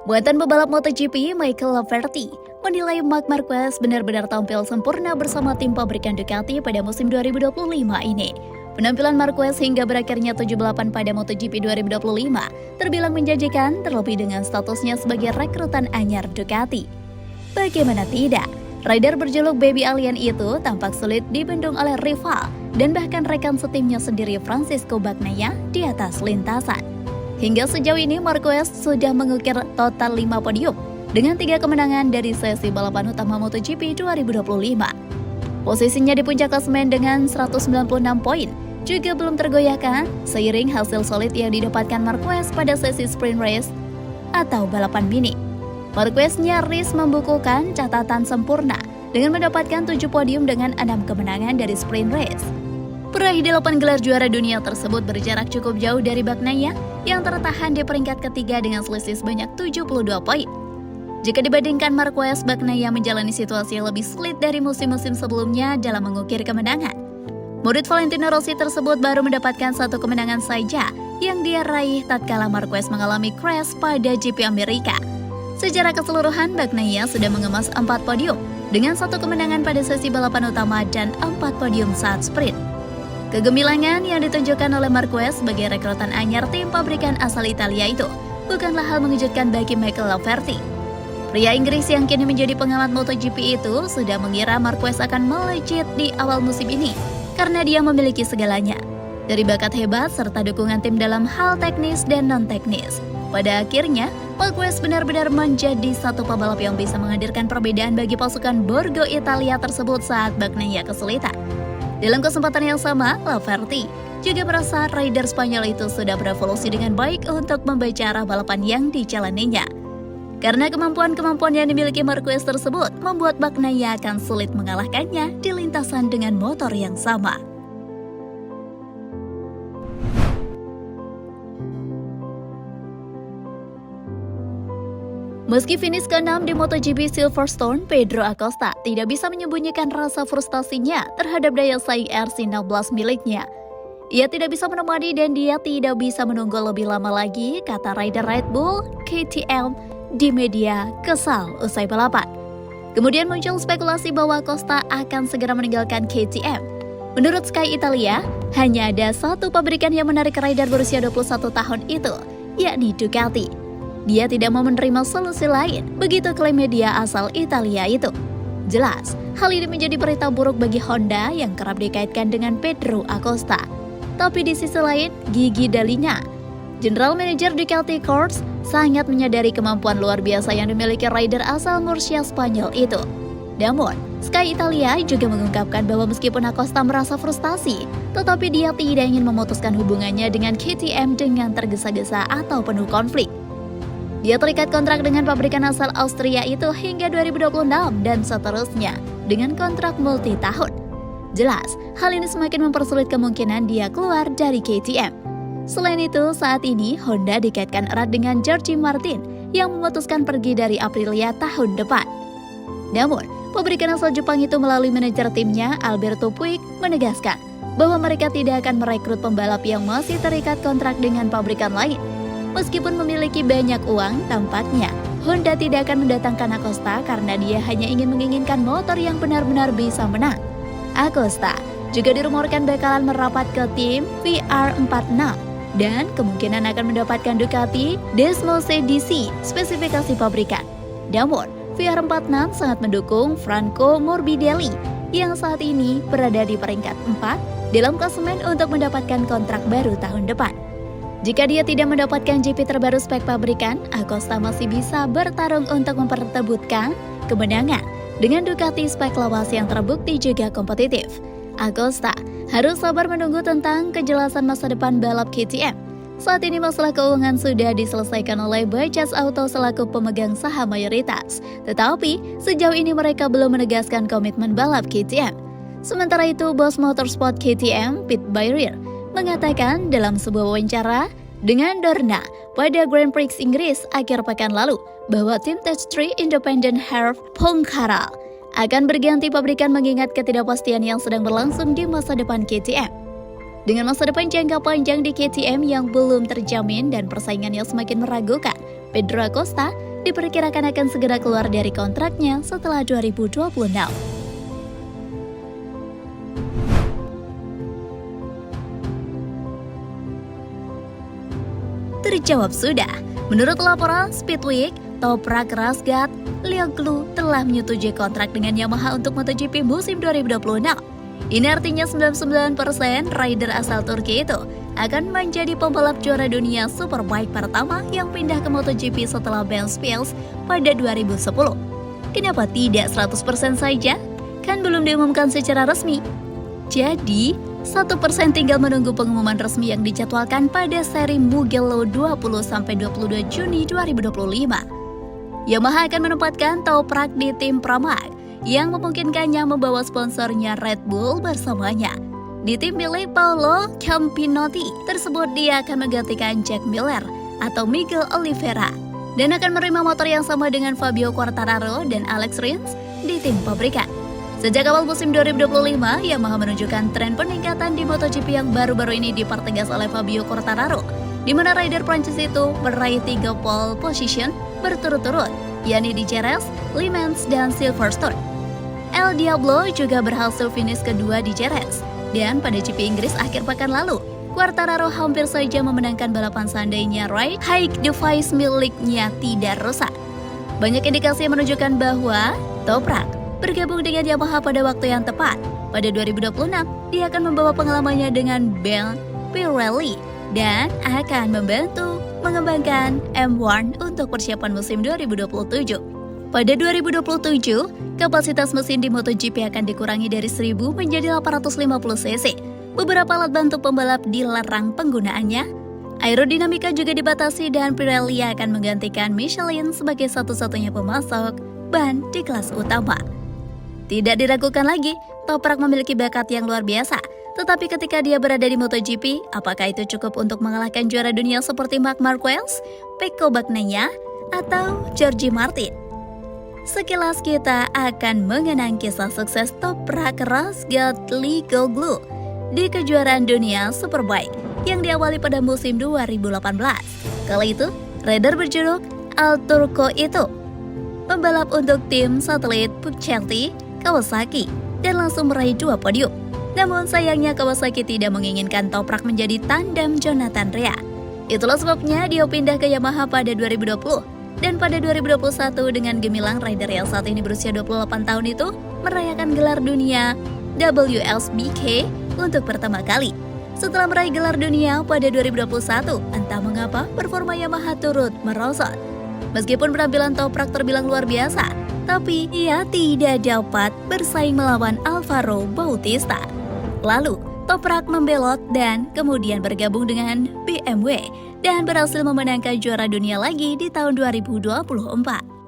Mantan pebalap MotoGP Michael Laverty menilai Marc Marquez benar-benar tampil sempurna bersama tim pabrikan Ducati pada musim 2025 ini. Penampilan Marquez hingga berakhirnya 78 pada MotoGP 2025 terbilang menjanjikan, terlebih dengan statusnya sebagai rekrutan anyar Ducati. Bagaimana tidak, rider berjuluk Baby Alien itu tampak sulit dibendung oleh rival dan bahkan rekan setimnya sendiri Francisco Bagnaia di atas lintasan. Hingga sejauh ini Marquez sudah mengukir total 5 podium dengan 3 kemenangan dari sesi balapan utama MotoGP 2025. Posisinya di puncak klasemen dengan 196 poin juga belum tergoyahkan seiring hasil solid yang didapatkan Marquez pada sesi sprint race atau balapan mini. Marquez nyaris membukukan catatan sempurna dengan mendapatkan 7 podium dengan 6 kemenangan dari sprint race. Peraih 8 gelar juara dunia tersebut berjarak cukup jauh dari Bagnaia yang tertahan di peringkat ketiga dengan selisih sebanyak 72 poin. Jika dibandingkan Marquez, Bagnaia menjalani situasi yang lebih sulit dari musim-musim sebelumnya dalam mengukir kemenangan. Murid Valentino Rossi tersebut baru mendapatkan 1 kemenangan saja yang dia raih tatkala Marquez mengalami crash pada GP Amerika. Secara keseluruhan, Bagnaia sudah mengemas 4 podium dengan 1 kemenangan pada sesi balapan utama dan 4 podium saat sprint. Kegemilangan yang ditunjukkan oleh Marquez sebagai rekrutan anyar tim pabrikan asal Italia itu bukanlah hal mengejutkan bagi Michael Laverty. Pria Inggris yang kini menjadi pengamat MotoGP itu sudah mengira Marquez akan melejit di awal musim ini karena dia memiliki segalanya, dari bakat hebat serta dukungan tim dalam hal teknis dan non-teknis. Pada akhirnya, Marquez benar-benar menjadi satu pebalap yang bisa menghadirkan perbedaan bagi pasukan Borgo Italia tersebut saat Bagnaia kesulitan. Dalam kesempatan yang sama, Laverty juga merasa rider Spanyol itu sudah berevolusi dengan baik untuk membaca arah balapan yang dijalaninya. Karena kemampuan-kemampuan yang dimiliki Marquez tersebut membuat Bagnaia akan sulit mengalahkannya di lintasan dengan motor yang sama. Meski finish ke-6 di MotoGP Silverstone, Pedro Acosta tidak bisa menyembunyikan rasa frustasinya terhadap daya saing RC16 miliknya. Ia tidak bisa menemani dan dia tidak bisa menunggu lebih lama lagi, kata rider Red Bull KTM di media kesal usai balapan. Kemudian muncul spekulasi bahwa Acosta akan segera meninggalkan KTM. Menurut Sky Italia, hanya ada satu pabrikan yang menarik rider berusia 21 tahun itu, yakni Ducati. Dia tidak mau menerima solusi lain, begitu klaim media asal Italia itu. Jelas, hal ini menjadi berita buruk bagi Honda yang kerap dikaitkan dengan Pedro Acosta. Tapi di sisi lain, Gigi Dall'Igna, General Manager Ducati Corse, sangat menyadari kemampuan luar biasa yang dimiliki rider asal Murcia Spanyol itu. Namun, Sky Italia juga mengungkapkan bahwa meskipun Acosta merasa frustasi, tetapi dia tidak ingin memutuskan hubungannya dengan KTM dengan tergesa-gesa atau penuh konflik. Dia terikat kontrak dengan pabrikan asal Austria itu hingga 2026 dan seterusnya dengan kontrak multi-tahun. Jelas, hal ini semakin mempersulit kemungkinan dia keluar dari KTM. Selain itu, saat ini Honda dikaitkan erat dengan Jorge Martin yang memutuskan pergi dari Aprilia tahun depan. Namun, pabrikan asal Jepang itu melalui manajer timnya Alberto Puig menegaskan bahwa mereka tidak akan merekrut pembalap yang masih terikat kontrak dengan pabrikan lain. Meskipun memiliki banyak uang, tampaknya Honda tidak akan mendatangkan Acosta karena dia hanya ingin menginginkan motor yang benar-benar bisa menang. Acosta juga dirumorkan bakalan merapat ke tim VR46 dan kemungkinan akan mendapatkan Ducati Desmose DC spesifikasi pabrikan. Namun, VR46 sangat mendukung Franco Morbidelli yang saat ini berada di peringkat 4 dalam klasemen untuk mendapatkan kontrak baru tahun depan. Jika dia tidak mendapatkan GP terbaru spek pabrikan, Acosta masih bisa bertarung untuk memperebutkan kemenangan dengan Ducati spek lawas yang terbukti juga kompetitif. Acosta harus sabar menunggu tentang kejelasan masa depan balap KTM. Saat ini masalah keuangan sudah diselesaikan oleh Bajaj Auto selaku pemegang saham mayoritas. Tetapi, sejauh ini mereka belum menegaskan komitmen balap KTM. Sementara itu, bos motorsport KTM, Pete Beirer, mengatakan dalam sebuah wawancara dengan Dorna pada Grand Prix Inggris akhir pekan lalu bahwa tim Tech3 Independent Herve Poincaré akan berganti pabrikan mengingat ketidakpastian yang sedang berlangsung di masa depan KTM. Dengan masa depan jangka panjang di KTM yang belum terjamin dan persaingan yang semakin meragukan, Pedro Acosta diperkirakan akan segera keluar dari kontraknya setelah 2026. Terjawab sudah. Menurut laporan Speedweek, Toprak Razgat Lioglu telah menyetujui kontrak dengan Yamaha untuk MotoGP musim 2026. Ini artinya 99% rider asal Turki itu akan menjadi pembalap juara dunia Superbike pertama yang pindah ke MotoGP setelah Ben Spies pada 2010. Kenapa tidak 100% saja? Kan belum diumumkan secara resmi. Jadi, 1% tinggal menunggu pengumuman resmi yang dijadwalkan pada seri Mugello 20-22 Juni 2025. Yamaha akan menempatkan Toprak di tim Pramac yang memungkinkannya membawa sponsornya Red Bull bersamanya. Di tim milik Paolo Campinotti tersebut dia akan menggantikan Jack Miller atau Miguel Oliveira dan akan menerima motor yang sama dengan Fabio Quartararo dan Alex Rins di tim pabrikan. Sejak awal musim 2025, Yamaha menunjukkan tren peningkatan di MotoGP yang baru-baru ini dipertegas oleh Fabio Quartararo, di mana rider Prancis itu meraih 3 pole position berturut-turut, yakni di Jerez, Le Mans, dan Silverstone. El Diablo juga berhasil finish kedua di Jerez, dan pada GP Inggris akhir pekan lalu, Quartararo hampir saja memenangkan balapan seandainya ride high device miliknya tidak rusak. Banyak indikasi yang menunjukkan bahwa Toprak bergabung dengan Yamaha pada waktu yang tepat. Pada 2026, dia akan membawa pengalamannya dengan Ben Pirelli dan akan membantu mengembangkan M1 untuk persiapan musim 2027. Pada 2027, kapasitas mesin di MotoGP akan dikurangi dari 1000 menjadi 850 cc. Beberapa alat bantu pembalap dilarang penggunaannya. Aerodinamika juga dibatasi dan Pirelli akan menggantikan Michelin sebagai satu-satunya pemasok ban di kelas utama. Tidak diragukan lagi, Toprak memiliki bakat yang luar biasa. Tetapi ketika dia berada di MotoGP, apakah itu cukup untuk mengalahkan juara dunia seperti Marc Marquez, Pecco Bagnaia, atau Jorge Martin? Sekilas kita akan mengenang kisah sukses Toprak Razgat Lioglu di kejuaraan dunia Superbike yang diawali pada musim 2018. Kala itu, rider berjuluk Al Turco itu membalap untuk tim satelit Puccetti Kawasaki dan langsung meraih 2 podium. Namun sayangnya Kawasaki tidak menginginkan Toprak menjadi tandem Jonathan Rea. Itulah sebabnya dia pindah ke Yamaha pada 2020. Dan pada 2021 dengan gemilang rider yang saat ini berusia 28 tahun itu merayakan gelar dunia WSBK untuk pertama kali. Setelah meraih gelar dunia pada 2021, entah mengapa performa Yamaha turut merosot. Meskipun penampilan Toprak terbilang luar biasa, tapi ia tidak dapat bersaing melawan Alvaro Bautista. Lalu, Toprak membelot dan kemudian bergabung dengan BMW dan berhasil memenangkan juara dunia lagi di tahun 2024.